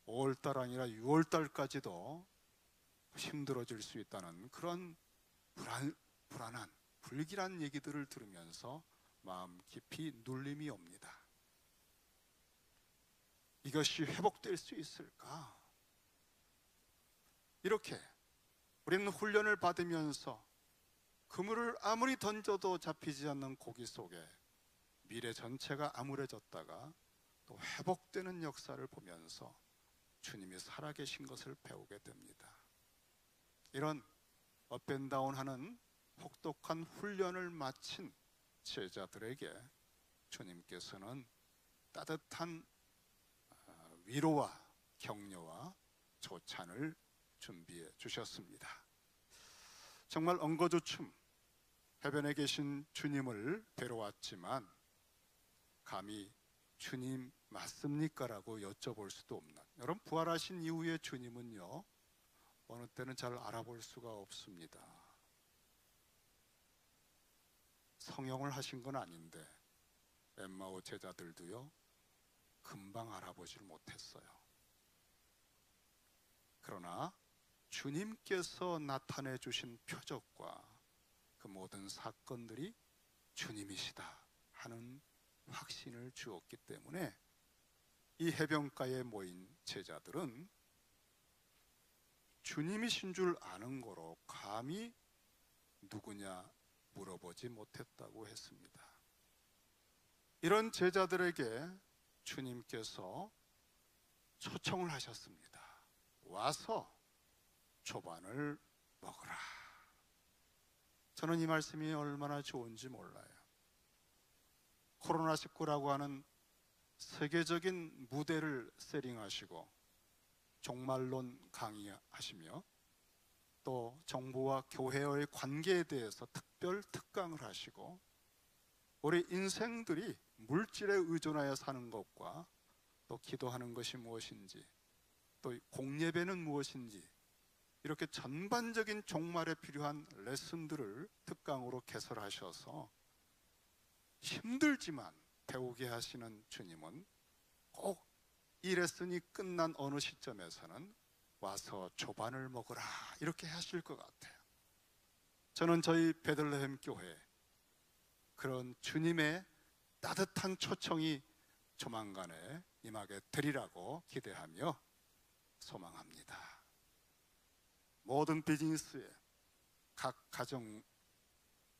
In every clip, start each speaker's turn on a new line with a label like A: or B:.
A: 5월달 아니라 6월달까지도 힘들어질 수 있다는 그런 불안한 불길한 얘기들을 들으면서 마음 깊이 눌림이 옵니다. 이것이 회복될 수 있을까? 이렇게 우리는 훈련을 받으면서 그물을 아무리 던져도 잡히지 않는 고기 속에 미래 전체가 암울해졌다가 또 회복되는 역사를 보면서 주님이 살아계신 것을 배우게 됩니다. 이런 업앤다운하는 혹독한 훈련을 마친 제자들에게 주님께서는 따뜻한 위로와 격려와 조찬을 준비해 주셨습니다. 정말 엉거주춤 해변에 계신 주님을 뵈러 왔지만 감히 주님 맞습니까? 라고 여쭤볼 수도 없는, 여러분, 부활하신 이후에 주님은요 어느 때는 잘 알아볼 수가 없습니다. 성형을 하신 건 아닌데 엠마오 제자들도요 금방 알아보질 못했어요. 그러나 주님께서 나타내 주신 표적과 그 모든 사건들이 주님이시다 하는 확신을 주었기 때문에 이 해변가에 모인 제자들은 주님이신 줄 아는 거로 감히 누구냐 물어보지 못했다고 했습니다. 이런 제자들에게 주님께서 초청을 하셨습니다. 와서 조반을 먹으라. 저는 이 말씀이 얼마나 좋은지 몰라요. 코로나19라고 하는 세계적인 무대를 세팅하시고 종말론 강의하시며 또 정부와 교회의 관계에 대해서 특별 특강을 하시고 우리 인생들이 물질에 의존하여 사는 것과 또 기도하는 것이 무엇인지 또 공예배는 무엇인지 이렇게 전반적인 종말에 필요한 레슨들을 특강으로 개설하셔서 힘들지만 배우게 하시는 주님은 꼭 이 레슨이 끝난 어느 시점에서는 와서 조반을 먹으라 이렇게 하실 것 같아요. 저는 저희 베들레헴 교회 그런 주님의 따뜻한 초청이 조만간에 임하게 되리라고 기대하며 소망합니다. 모든 비즈니스에 각 가정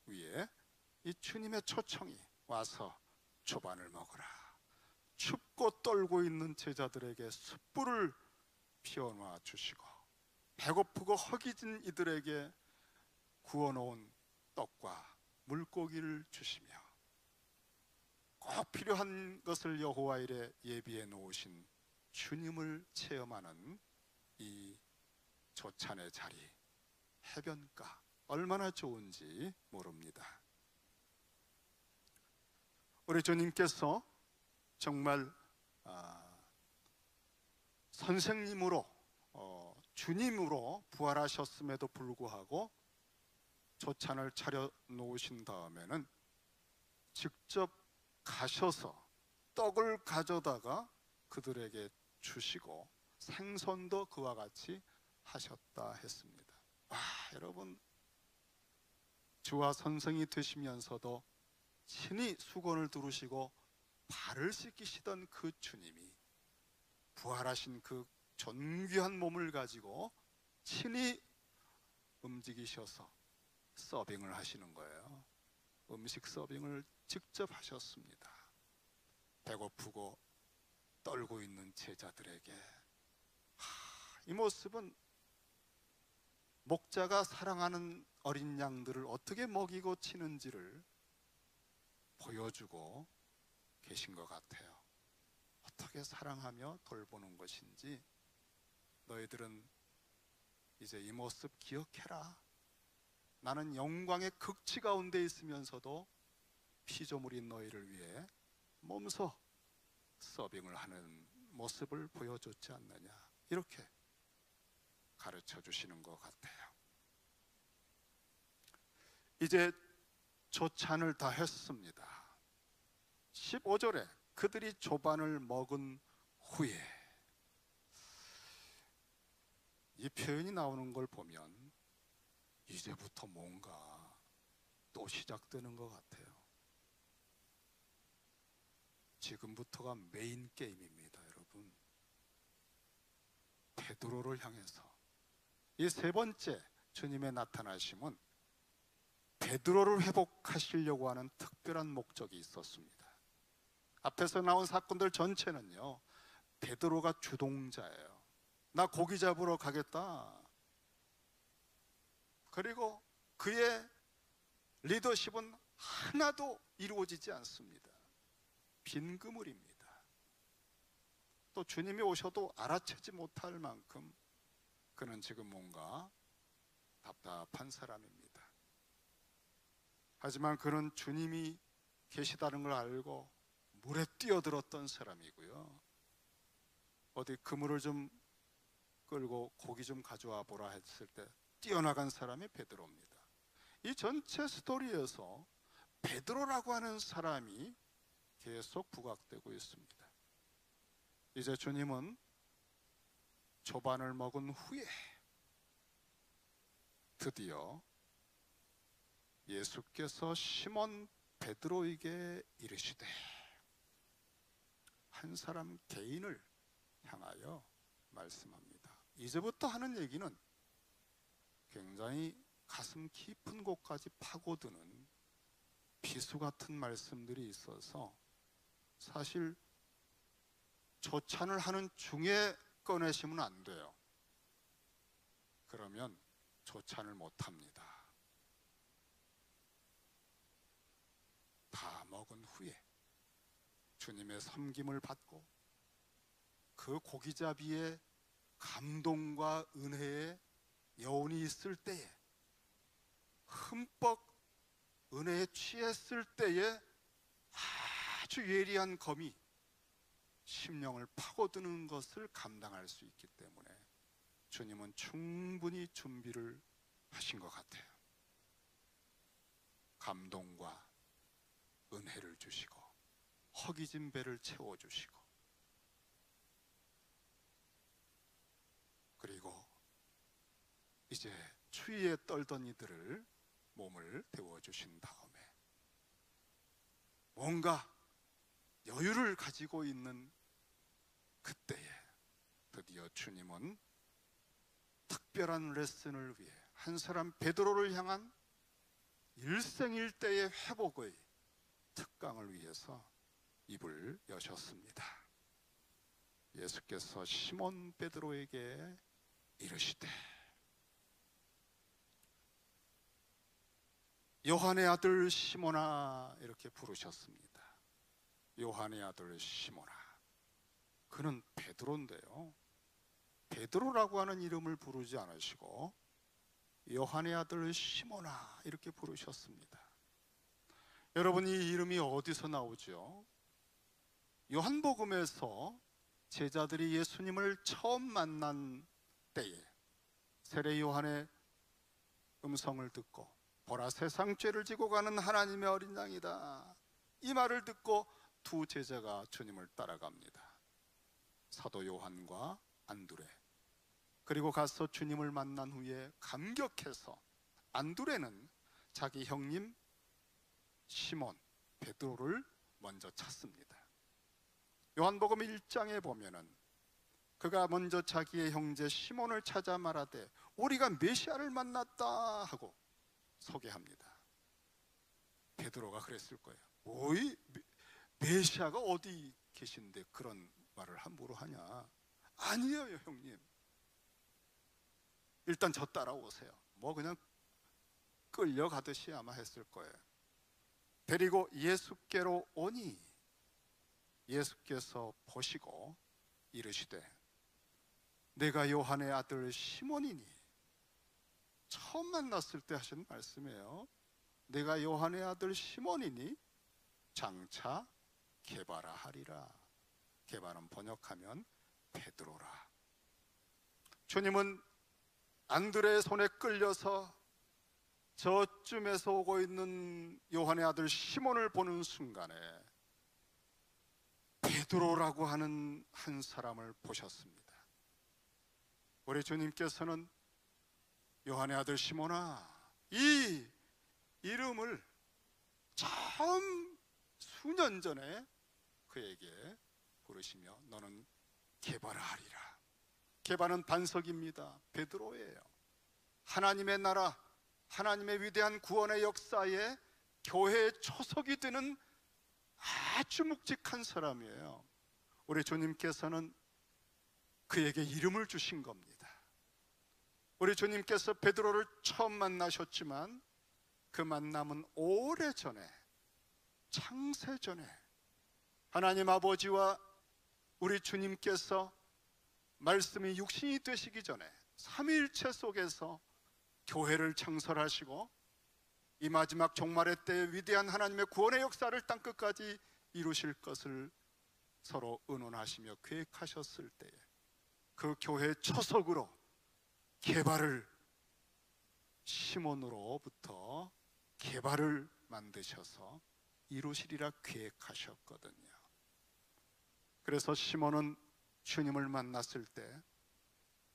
A: 위에 이 주님의 초청이 와서 조반을 먹으라. 춥고 떨고 있는 제자들에게 숯불을 피워놔 주시고 배고프고 허기진 이들에게 구워놓은 떡과 물고기를 주시며 꼭 필요한 것을 여호와 일에 예비해 놓으신 주님을 체험하는 이 조찬의 자리, 해변가 얼마나 좋은지 모릅니다. 우리 주님께서 정말 선생님으로 주님으로 부활하셨음에도 불구하고 조찬을 차려 놓으신 다음에는 직접 가셔서 떡을 가져다가 그들에게 주시고 생선도 그와 같이 하셨다 했습니다. 와, 여러분, 주와 선생이 되시면서도 친히 수건을 두르시고 발을 씻기시던 그 주님이 부활하신 그 존귀한 몸을 가지고 친히 움직이셔서 서빙을 하시는 거예요. 음식 서빙을 직접 하셨습니다. 배고프고 떨고 있는 제자들에게. 이 모습은 목자가 사랑하는 어린 양들을 어떻게 먹이고 치는지를 보여주고 계신 것 같아요. 어떻게 사랑하며 돌보는 것인지 너희들은 이제 이 모습 기억해라. 나는 영광의 극치 가운데 있으면서도 피조물인 너희를 위해 몸소 서빙을 하는 모습을 보여줬지 않느냐, 이렇게 가르쳐 주시는 것 같아요. 이제 조찬을 다 했습니다. 15절에 그들이 조반을 먹은 후에 표현이 나오는 걸 보면 이제부터 뭔가 또 시작되는 것 같아요. 지금부터가 메인 게임입니다, 여러분. 베드로를 향해서 이 세 번째 주님의 나타나심은 베드로를 회복하시려고 하는 특별한 목적이 있었습니다. 앞에서 나온 사건들 전체는요, 베드로가 주동자예요. 나 고기 잡으러 가겠다. 그리고 그의 리더십은 하나도 이루어지지 않습니다. 빈 그물입니다. 또 주님이 오셔도 알아채지 못할 만큼 그는 지금 뭔가 답답한 사람입니다. 하지만 그는 주님이 계시다는 걸 알고 물에 뛰어들었던 사람이고요. 어디 그물을 좀 끌고 고기 좀 가져와 보라 했을 때 뛰어나간 사람이 베드로입니다. 이 전체 스토리에서 베드로라고 하는 사람이 계속 부각되고 있습니다. 이제 주님은 조반을 먹은 후에 드디어 예수께서 시몬 베드로에게 이르시되, 한 사람 개인을 향하여 말씀합니다. 이제부터 하는 얘기는 굉장히 가슴 깊은 곳까지 파고드는 비수 같은 말씀들이 있어서 사실 조찬을 하는 중에 꺼내시면 안 돼요. 그러면 조찬을 못 합니다. 다 먹은 후에 주님의 섬김을 받고 그 고기잡이의 감동과 은혜의 여운이 있을 때에, 흠뻑 은혜에 취했을 때에 아주 예리한 검이 심령을 파고드는 것을 감당할 수 있기 때문에 주님은 충분히 준비를 하신 것 같아요. 감동과 은혜를 주시고 허기진 배를 채워주시고, 그리고 이제 추위에 떨던 이들을 몸을 데워주신 다음에 뭔가 여유를 가지고 있는 그때에 드디어 주님은 특별한 레슨을 위해 한 사람 베드로를 향한 일생일대의 회복의 특강을 위해서 입을 여셨습니다. 예수께서 시몬 베드로에게 이르시되, 요한의 아들 시몬아, 이렇게 부르셨습니다. 요한의 아들 시몬아. 그는 베드로인데요, 베드로라고 하는 이름을 부르지 않으시고 요한의 아들 시몬아 이렇게 부르셨습니다. 여러분, 이 이름이 어디서 나오죠? 요한복음에서 제자들이 예수님을 처음 만난 때에 세례 요한의 음성을 듣고, 보라, 세상 죄를 지고 가는 하나님의 어린 양이다, 이 말을 듣고 두 제자가 주님을 따라갑니다. 사도 요한과 안드레. 그리고 가서 주님을 만난 후에 감격해서 안드레는 자기 형님 시몬 베드로를 먼저 찾습니다. 요한복음 1장에 보면은 그가 먼저 자기의 형제 시몬을 찾아 말하되, 우리가 메시아를 만났다 하고 소개합니다. 베드로가 그랬을 거예요. 오이, 메시아가 어디 계신데 그런 말을 함부로 하냐? 아니에요, 형님. 일단 저 따라오세요. 뭐 그냥 끌려가듯이 아마 했을 거예요. 데리고 예수께로 오니 예수께서 보시고 이르시되, 내가 요한의 아들 시몬이니. 처음 만났을 때 하신 말씀이에요. 내가 요한의 아들 시몬이니 장차 게바라 하리라. 게바는 번역하면 베드로라. 주님은 안드레의 손에 끌려서 저쯤에서 오고 있는 요한의 아들 시몬을 보는 순간에 베드로라고 하는 한 사람을 보셨습니다. 우리 주님께서는 요한의 아들 시몬아, 이 이름을 처음 수년 전에 그에게 부르시며 너는 게바라 하리라. 게바는 반석입니다. 베드로예요. 하나님의 나라, 하나님의 위대한 구원의 역사에 교회의 초석이 되는 아주 묵직한 사람이에요. 우리 주님께서는 그에게 이름을 주신 겁니다. 우리 주님께서 베드로를 처음 만나셨지만 그 만남은 오래전에, 창세전에 하나님 아버지와 우리 주님께서 말씀이 육신이 되시기 전에 삼위일체 속에서 교회를 창설하시고 이 마지막 종말의 때에 위대한 하나님의 구원의 역사를 땅끝까지 이루실 것을 서로 의논하시며 계획하셨을 때에 그 교회의 초석으로 게바를, 시몬으로부터 게바를 만드셔서 이루시리라 계획하셨거든요. 그래서 시몬은 주님을 만났을 때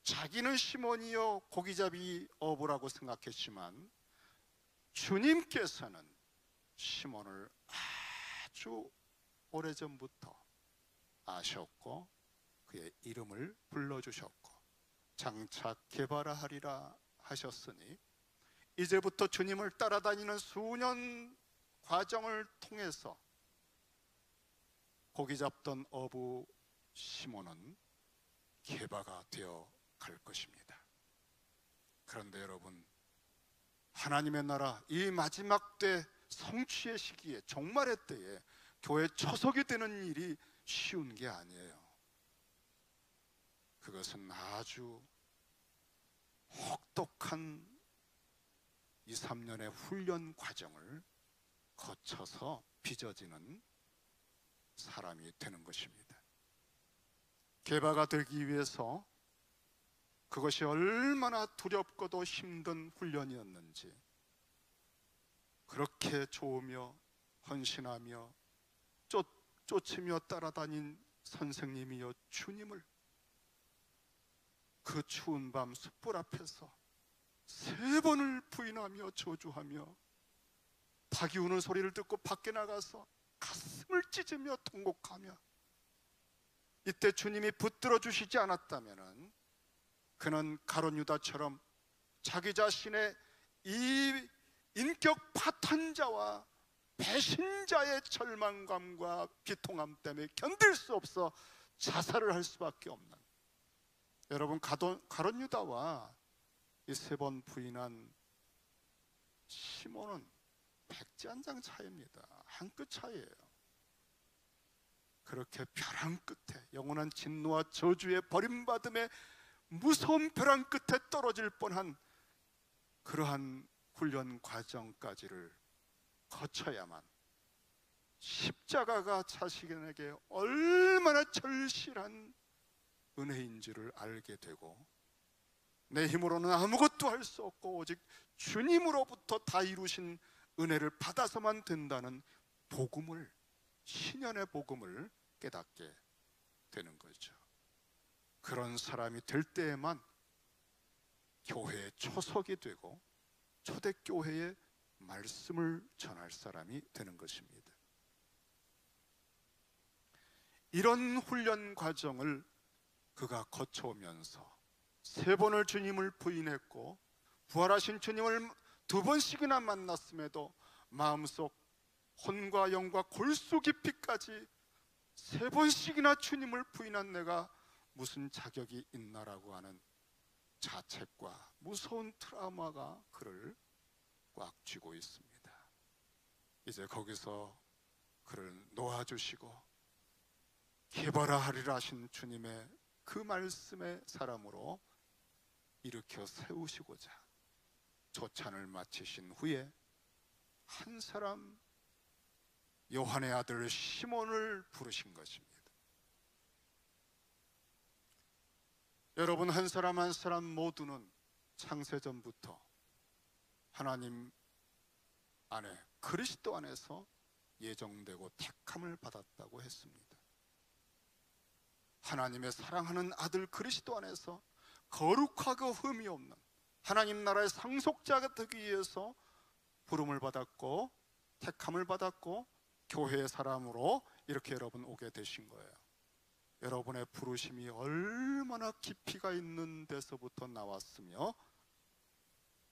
A: 자기는 시몬이요 고기잡이 어부라고 생각했지만 주님께서는 시몬을 아주 오래전부터 아셨고 그의 이름을 불러주셨고 장차 게바라 하리라 하셨으니 이제부터 주님을 따라다니는 수년 과정을 통해서 고기 잡던 어부 시몬은 게바가 되어 갈 것입니다. 그런데 여러분, 하나님의 나라 이 마지막 때 성취의 시기에, 종말의 때에 교회 초석이 되는 일이 쉬운 게 아니에요. 그것은 아주 혹독한 2, 3년의 훈련 과정을 거쳐서 빚어지는 사람이 되는 것입니다. 게바가 되기 위해서 그것이 얼마나 두렵고도 힘든 훈련이었는지, 그렇게 좋으며 헌신하며 쫓으며 따라다닌 선생님이여 주님을 그 추운 밤 숯불 앞에서 3번을 부인하며 저주하며 닭이 우는 소리를 듣고 밖에 나가서 가슴을 찢으며 통곡하며, 이때 주님이 붙들어 주시지 않았다면 그는 가룟 유다처럼 자기 자신의 이 인격 파탄자와 배신자의 절망감과 비통함 때문에 견딜 수 없어 자살을 할 수밖에 없는, 여러분, 가룟 유다와 이 3번 부인한 시몬은 백지 한 장 차이입니다. 한 끗 차이예요. 그렇게 벼랑 끝에, 영원한 진노와 저주의 버림받음의 무서운 벼랑 끝에 떨어질 뻔한 그러한 훈련 과정까지를 거쳐야만 십자가가 자신에게 얼마나 절실한 은혜인 줄을 알게 되고, 내 힘으로는 아무것도 할 수 없고 오직 주님으로부터 다 이루신 은혜를 받아서만 된다는 복음을, 신연의 복음을 깨닫게 되는 거죠. 그런 사람이 될 때에만 교회의 초석이 되고 초대교회의 말씀을 전할 사람이 되는 것입니다. 이런 훈련 과정을 그가 거쳐오면서 3번을 주님을 부인했고 부활하신 주님을 2번씩이나 만났음에도 마음속 혼과 영과 골수 깊이까지 3번씩이나 주님을 부인한 내가 무슨 자격이 있나라고 하는 자책과 무서운 트라우마가 그를 꽉 쥐고 있습니다. 이제 거기서 그를 놓아주시고 게바라 하리라 하신 주님의 그 말씀의 사람으로 일으켜 세우시고자 조찬을 마치신 후에 한 사람, 요한의 아들 시몬을 부르신 것입니다. 여러분, 한 사람 한 사람 모두는 창세전부터 하나님 안에, 그리스도 안에서 예정되고 택함을 받았다고 했습니다. 하나님의 사랑하는 아들 그리스도 안에서 거룩하고 흠이 없는 하나님 나라의 상속자가 되기 위해서 부름을 받았고 택함을 받았고 교회의 사람으로 이렇게 여러분 오게 되신 거예요. 여러분의 부르심이 얼마나 깊이가 있는 데서부터 나왔으며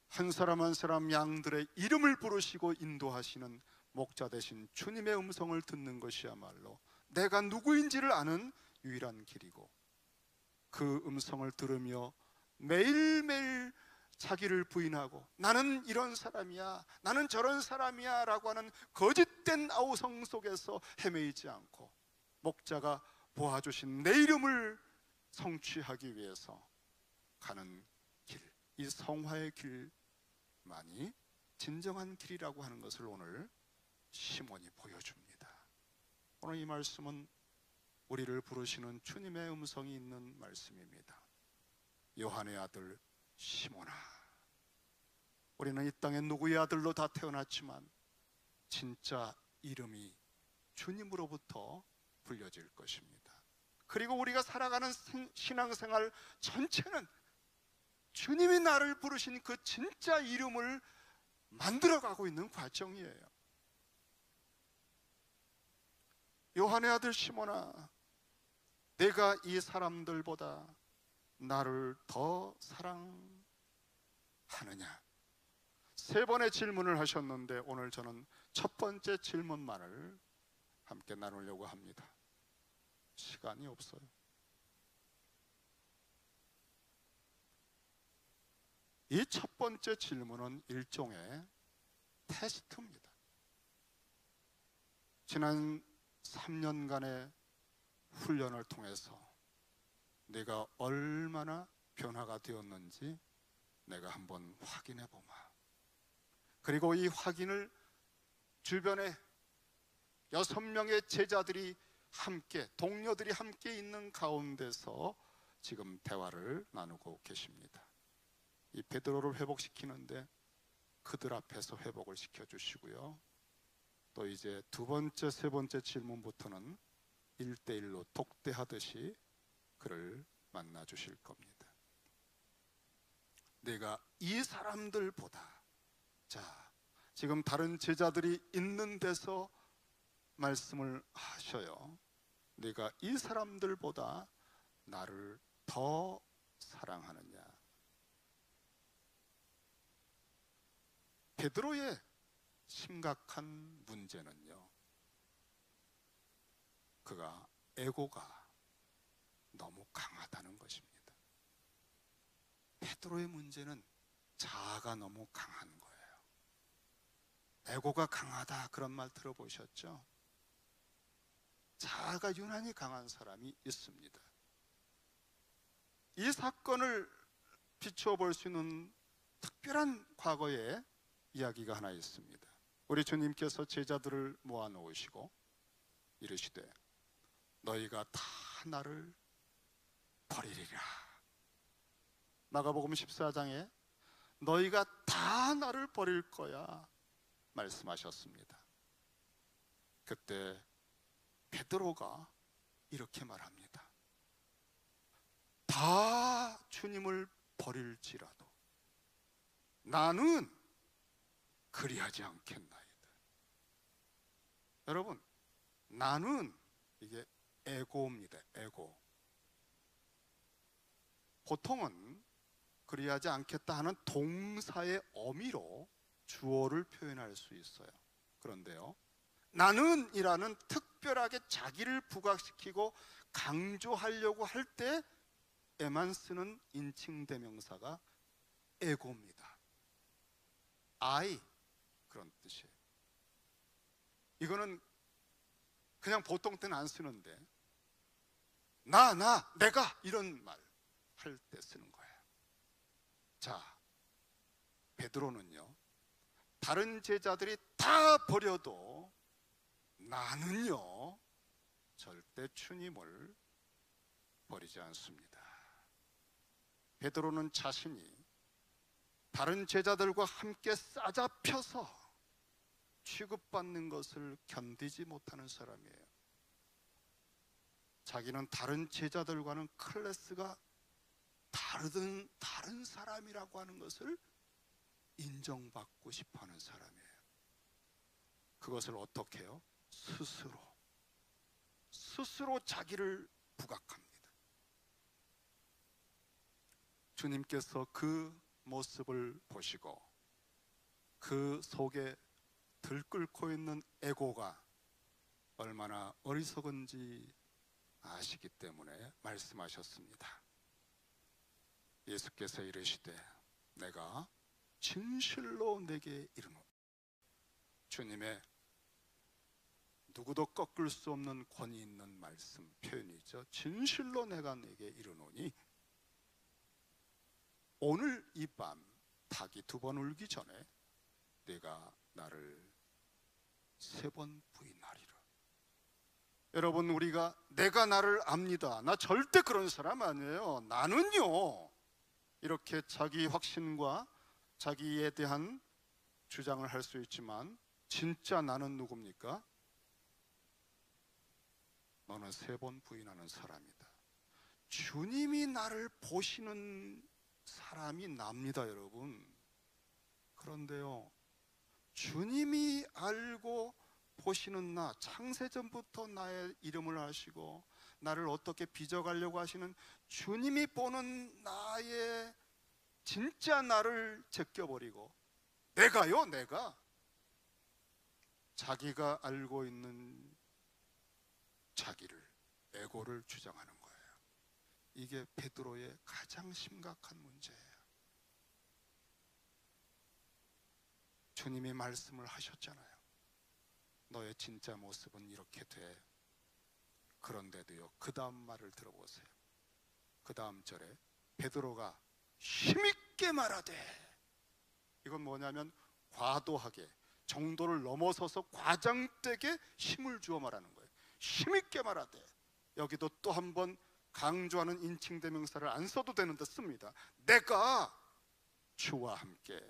A: 한 사람 한 사람 양들의 이름을 부르시고 인도하시는 목자 되신 주님의 음성을 듣는 것이야말로 내가 누구인지를 아는 유일한 길이고, 그 음성을 들으며 매일매일 자기를 부인하고 나는 이런 사람이야, 나는 저런 사람이야 라고 하는 거짓된 아우성 속에서 헤매이지 않고 목자가 보아주신 내 이름을 성취하기 위해서 가는 길, 이 성화의 길만이 진정한 길이라고 하는 것을 오늘 시몬이 보여줍니다. 오늘 이 말씀은 우리를 부르시는 주님의 음성이 있는 말씀입니다. 요한의 아들 시몬아, 우리는 이 땅에 누구의 아들로 다 태어났지만 진짜 이름이 주님으로부터 불려질 것입니다. 그리고 우리가 살아가는 신앙생활 전체는 주님이 나를 부르신 그 진짜 이름을 만들어가고 있는 과정이에요. 요한의 아들 시몬아, 내가 이 사람들보다 나를 더 사랑하느냐? 세 번의 질문을 하셨는데 오늘 저는 첫 번째 질문만을 함께 나누려고 합니다. 시간이 없어요. 이 첫 번째 질문은 일종의 테스트입니다. 지난 3년간의 훈련을 통해서 내가 얼마나 변화가 되었는지 내가 한번 확인해 보마. 그리고 이 확인을 주변에 6명의 제자들이 함께, 동료들이 함께 있는 가운데서 지금 대화를 나누고 계십니다. 이 베드로를 회복시키는데 그들 앞에서 회복을 시켜주시고요, 또 이제 두 번째, 세 번째 질문부터는 1대1로 독대하듯이 그를 만나 주실 겁니다. 내가 이 사람들보다, 자, 지금 다른 제자들이 있는 데서 말씀을 하셔요. 내가 이 사람들보다 나를 더 사랑하느냐? 베드로의 심각한 문제는요, 그가 에고가 너무 강하다는 것입니다. 베드로의 문제는 자아가 너무 강한 거예요. 에고가 강하다, 그런 말 들어보셨죠? 자아가 유난히 강한 사람이 있습니다. 이 사건을 비추어 볼 수 있는 특별한 과거의 이야기가 하나 있습니다. 우리 주님께서 제자들을 모아놓으시고 이르시되 너희가 다 나를 버리리라. 마가복음 14장에 너희가 다 나를 버릴 거야 말씀하셨습니다. 그때 베드로가 이렇게 말합니다. 다 주님을 버릴지라도 나는 그리하지 않겠나이다. 여러분, 나는 이게 에고입니다. 에고. 보통은 그리하지 않겠다 하는 동사의 어미로 주어를 표현할 수 있어요. 그런데요, 나는 이라는 특별하게 자기를 부각시키고 강조하려고 할 때에만 쓰는 인칭 대명사가 에고입니다. I, 그런 뜻이에요. 이거는 그냥 보통 때는 안 쓰는데 내가 이런 말 할 때 쓰는 거예요. 자, 베드로는요, 다른 제자들이 다 버려도 나는요 절대 주님을 버리지 않습니다. 베드로는 자신이 다른 제자들과 함께 싸잡혀서 취급받는 것을 견디지 못하는 사람이에요. 자기는 다른 제자들과는 클래스가 다른 사람이라고 하는 것을 인정받고 싶어하는 사람이에요. 그것을 어떻게 해요? 스스로 자기를 부각합니다. 주님께서 그 모습을 보시고 그 속에 들끓고 있는 에고가 얼마나 어리석은지 아시기 때문에 말씀하셨습니다. 예수께서 이르시되 내가 진실로 내게 이르노니, 주님의 누구도 꺾을 수 없는 권위 있는 말씀 표현이죠. 진실로 내가 내게 이르노니 오늘 이 밤 닭이 2번 울기 전에 네가 나를 3번 부인하리라. 여러분, 우리가 내가 나를 압니다, 나 절대 그런 사람 아니에요, 나는요, 이렇게 자기 확신과 자기에 대한 주장을 할 수 있지만 진짜 나는 누굽니까? 너는 3번 부인하는 사람이다. 주님이 나를 보시는 사람이 납니다, 여러분. 그런데요, 주님이 알고 보시는 나, 창세전부터 나의 이름을 아시고 나를 어떻게 빚어가려고 하시는 주님이 보는 나의 진짜 나를 제껴버리고 내가 자기가 알고 있는 자기를, 에고를 주장하는 거예요. 이게 베드로의 가장 심각한 문제예요. 주님이 말씀을 하셨잖아요. 너의 진짜 모습은 이렇게 돼. 그런데도요, 그 다음 말을 들어보세요. 그 다음 절에 베드로가 힘있게 말하되, 이건 뭐냐면 과도하게, 정도를 넘어서서 과장되게 힘을 주어 말하는 거예요. 힘있게 말하되, 여기도 또 한 번 강조하는 인칭대명사를 안 써도 되는데 씁니다. 내가 주와 함께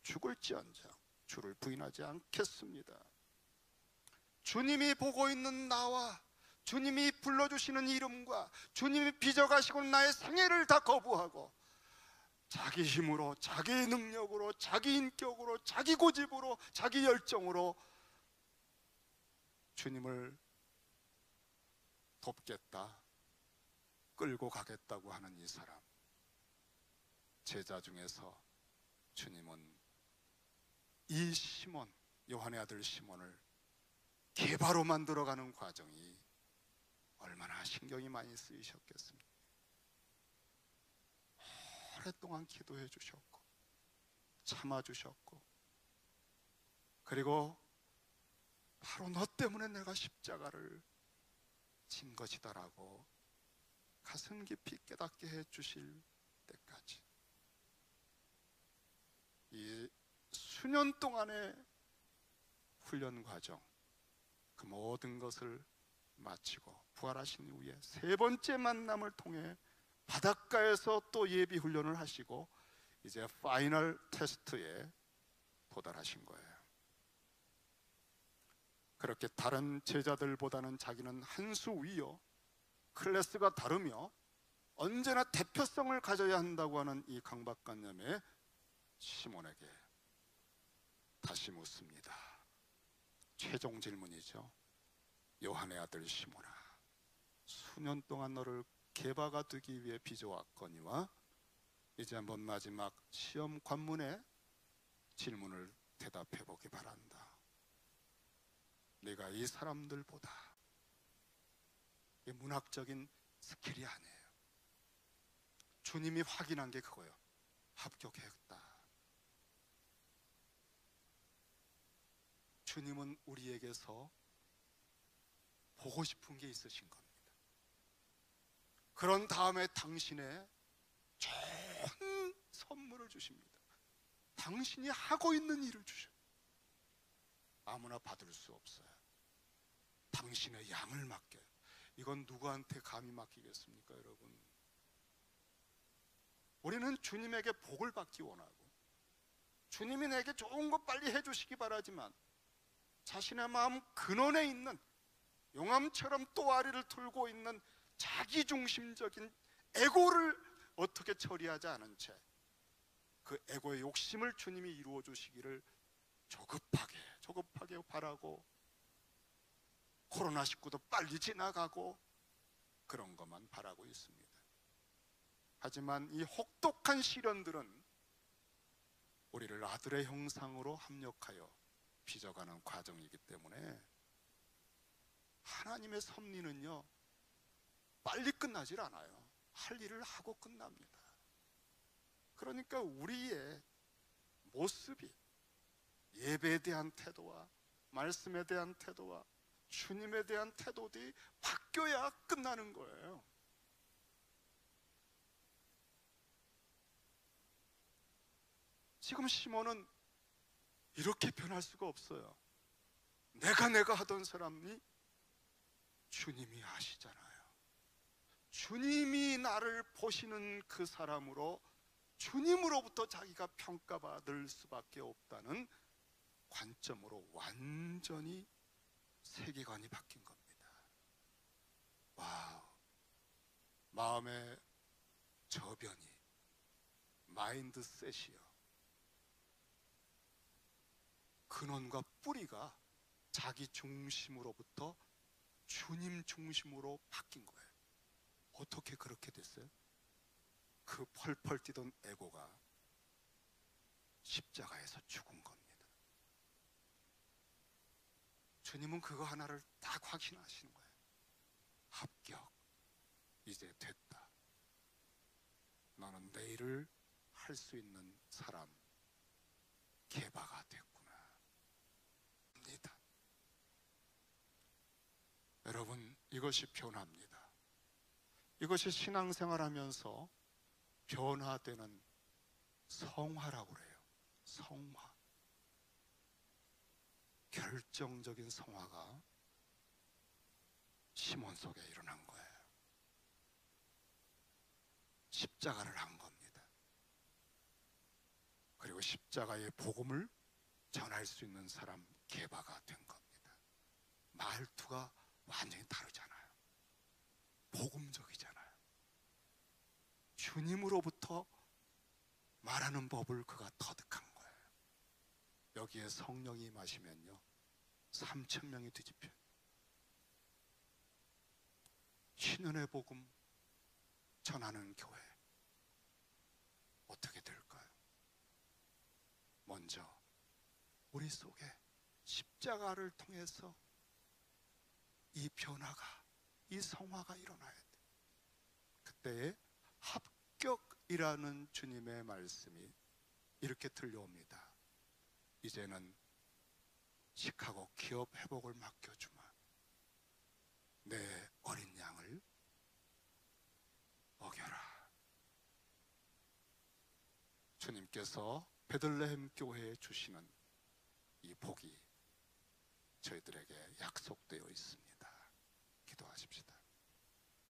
A: 죽을지언정 주를 부인하지 않겠습니다. 주님이 보고 있는 나와 주님이 불러주시는 이름과 주님이 빚어가시고 나의 생애를 다 거부하고 자기 힘으로, 자기 능력으로, 자기 인격으로, 자기 고집으로, 자기 열정으로 주님을 돕겠다, 끌고 가겠다고 하는 이 사람, 제자 중에서 주님은 이 시몬, 요한의 아들 시몬을 개바로 만들어가는 과정이 얼마나 신경이 많이 쓰이셨겠습니까? 오랫동안 기도해 주셨고 참아 주셨고, 그리고 바로 너 때문에 내가 십자가를 진 것이다라고 가슴 깊이 깨닫게 해 주실 때까지 이 수년 동안의 훈련 과정, 그 모든 것을 마치고 부활하신 이후에 3번째 만남을 통해 바닷가에서 또 예비 훈련을 하시고 이제 파이널 테스트에 도달하신 거예요. 그렇게 다른 제자들보다는 자기는 한 수 위요, 클래스가 다르며 언제나 대표성을 가져야 한다고 하는 이 강박관념에 시몬에게 다시 묻습니다. 최종 질문이죠. 요한의 아들 시몬아, 수년 동안 너를 게바가 되기 위해 빚어왔거니와 이제 한번 마지막 시험 관문에 질문을 대답해 보기 바란다. 네가 이 사람들보다, 이 문학적인 스킬이 아니에요. 주님이 확인한 게 그거예요. 합격했다. 주님은 우리에게서 보고 싶은 게 있으신 겁니다. 그런 다음에 당신의 좋은 선물을 주십니다. 당신이 하고 있는 일을 주셔요. 아무나 받을 수 없어요. 당신의 양을 맡겨요. 이건 누구한테 감히 맡기겠습니까, 여러분? 우리는 주님에게 복을 받기 원하고 주님이 내게 좋은 거 빨리 해주시기 바라지만 자신의 마음 근원에 있는 용암처럼 또아리를 틀고 있는 자기중심적인 에고를 어떻게 처리하지 않은 채 그 에고의 욕심을 주님이 이루어 주시기를 조급하게 바라고, 코로나19도 빨리 지나가고 그런 것만 바라고 있습니다. 하지만 이 혹독한 시련들은 우리를 아들의 형상으로 합력하여 빚어가는 과정이기 때문에 하나님의 섭리는요, 빨리 끝나질 않아요. 할 일을 하고 끝납니다. 그러니까 우리의 모습이, 예배에 대한 태도와 말씀에 대한 태도와 주님에 대한 태도들이 바뀌어야 끝나는 거예요. 지금 시몬은 이렇게 변할 수가 없어요. 내가 하던 사람이 주님이 아시잖아요. 주님이 나를 보시는 그 사람으로 주님으로부터 자기가 평가받을 수밖에 없다는 관점으로 완전히 세계관이 바뀐 겁니다. 와우. 마음의 저변이, 마인드셋이요, 근원과 뿌리가 자기 중심으로부터 주님 중심으로 바뀐 거예요. 어떻게 그렇게 됐어요? 그 펄펄 뛰던 에고가 십자가에서 죽은 겁니다. 주님은 그거 하나를 딱 확신하시는 거예요. 합격, 이제 됐다. 너는 내 일을 할 수 있는 사람, 개바가 됐구나. 여러분, 이것이 변화입니다. 이것이 신앙생활하면서 변화되는 성화라고 그래요. 성화. 결정적인 성화가 시몬 속에 일어난 거예요. 십자가를 한 겁니다. 그리고 십자가의 복음을 전할 수 있는 사람, 개바가 된 겁니다. 말투가 완전히 다르잖아요. 복음적이잖아요. 주님으로부터 말하는 법을 그가 터득한 거예요. 여기에 성령이 임하시면요, 3,000명이 뒤집혀요. 신은의 복음 전하는 교회 어떻게 될까요? 먼저 우리 속에 십자가를 통해서 이 변화가, 이 성화가 일어나야 돼. 그때에 합격이라는 주님의 말씀이 이렇게 들려옵니다. 이제는 시카고 기업 회복을 맡겨주마. 내 어린 양을 먹여라. 주님께서 베들레헴 교회에 주시는 이 복이 저희들에게 약속되어 있습니다. 기도하십시다.